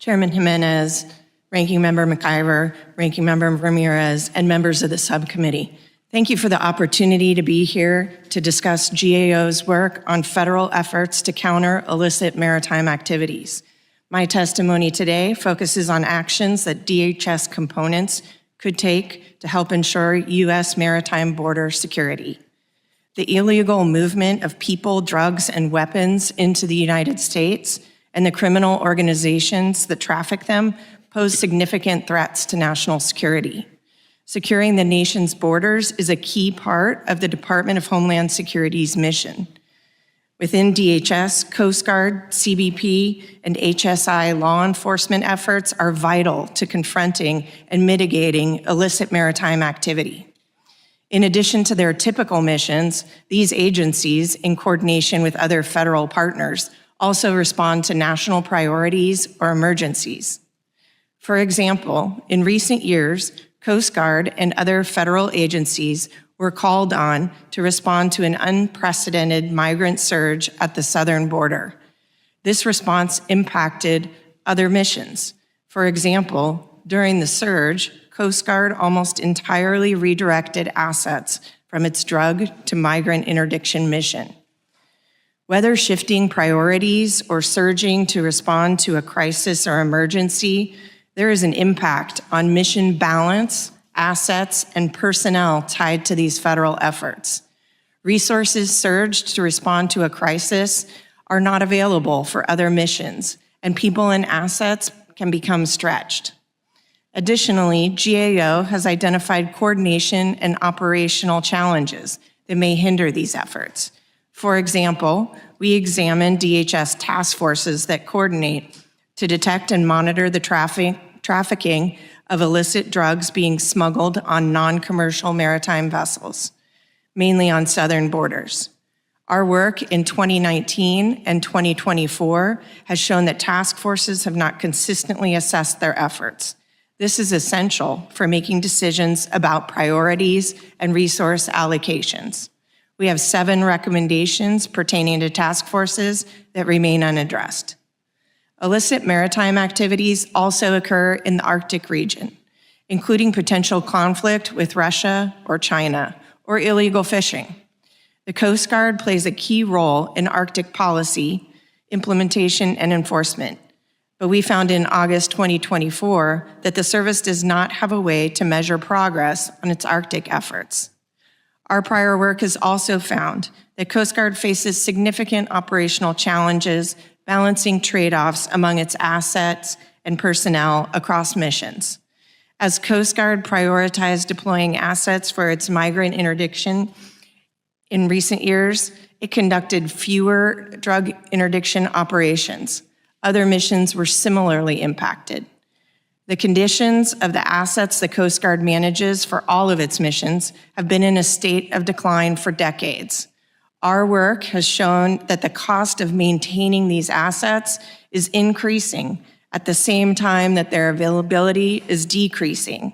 Chairman Jimenez, Ranking Member McIver, Ranking Member Ramirez, and members of the subcommittee. Thank you for the opportunity to be here to discuss GAO's work on federal efforts to counter illicit maritime activities. My testimony today focuses on actions that DHS components could take to help ensure U.S. maritime border security. The illegal movement of people, drugs, and weapons into the United States and the criminal organizations that traffic them pose significant threats to national security. Securing the nation's borders is a key part of the Department of Homeland Security's mission. Within DHS, Coast Guard, CBP, and HSI law enforcement efforts are vital to confronting and mitigating illicit maritime activity. In addition to their typical missions, these agencies, in coordination with other federal partners, also respond to national priorities or emergencies. For example, in recent years, Coast Guard and other federal agencies were called on to respond to an unprecedented migrant surge at the southern border. This response impacted other missions. For example, during the surge, Coast Guard almost entirely redirected assets from its drug to migrant interdiction mission. Whether shifting priorities or surging to respond to a crisis or emergency, there is an impact on mission balance, assets, and personnel tied to these federal efforts. Resources surged to respond to a crisis are not available for other missions, and people and assets can become stretched. Additionally, GAO has identified coordination and operational challenges that may hinder these efforts. For example, we examined DHS task forces that coordinate to detect and monitor the trafficking of illicit drugs being smuggled on non-commercial maritime vessels, mainly on southern borders. Our work in 2019 and 2024 has shown that task forces have not consistently assessed their efforts. This is essential for making decisions about priorities and resource allocations. We have 7 recommendations pertaining to task forces that remain unaddressed. Illicit maritime activities also occur in the Arctic region, including potential conflict with Russia or China, or illegal fishing. The Coast Guard plays a key role in Arctic policy, implementation, and enforcement. But we found in August 2024 that the service does not have a way to measure progress on its Arctic efforts. Our prior work has also found that Coast Guard faces significant operational challenges balancing trade-offs among its assets and personnel across missions. As Coast Guard prioritized deploying assets for its migrant interdiction in recent years, it conducted fewer drug interdiction operations. Other missions were similarly impacted. The conditions of the assets the Coast Guard manages for all of its missions have been in a state of decline for decades. Our work has shown that the cost of maintaining these assets is increasing at the same time that their availability is decreasing.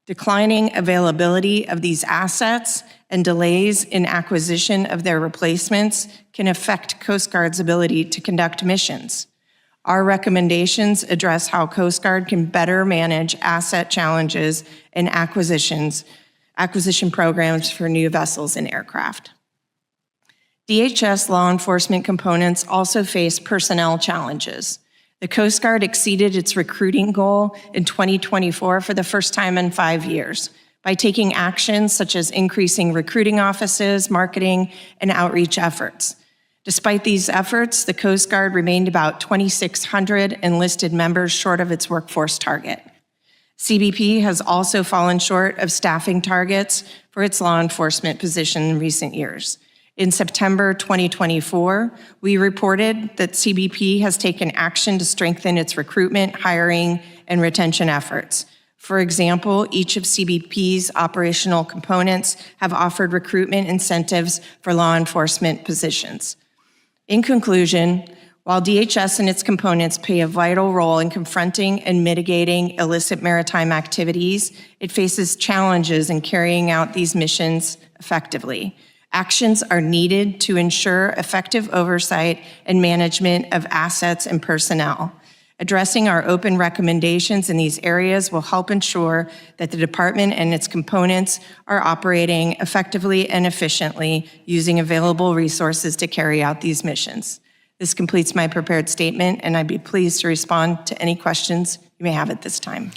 Declining availability of these assets and delays in acquisition of their replacements can affect Coast Guard's ability to conduct missions. Our recommendations address how Coast Guard can better manage asset challenges and acquisition programs for new vessels and aircraft. DHS law enforcement components also face personnel challenges. The Coast Guard exceeded its recruiting goal in 2024 for the first time in 5 years by taking actions such as increasing recruiting offices, marketing, and outreach efforts. Despite these efforts, the Coast Guard remained about 2,600 enlisted members short of its workforce target. CBP has also fallen short of staffing targets for its law enforcement position in recent years. In September 2024, we reported that CBP has taken action to strengthen its recruitment, hiring, and retention efforts. For example, each of CBP's operational components have offered recruitment incentives for law enforcement positions. In conclusion, while DHS and its components play a vital role in confronting and mitigating illicit maritime activities, it faces challenges in carrying out these missions effectively. Actions are needed to ensure effective oversight and management of assets and personnel. Addressing our open recommendations in these areas will help ensure that the department and its components are operating effectively and efficiently using available resources to carry out these missions. This completes my prepared statement, and I'd be pleased to respond to any questions you may have at this time.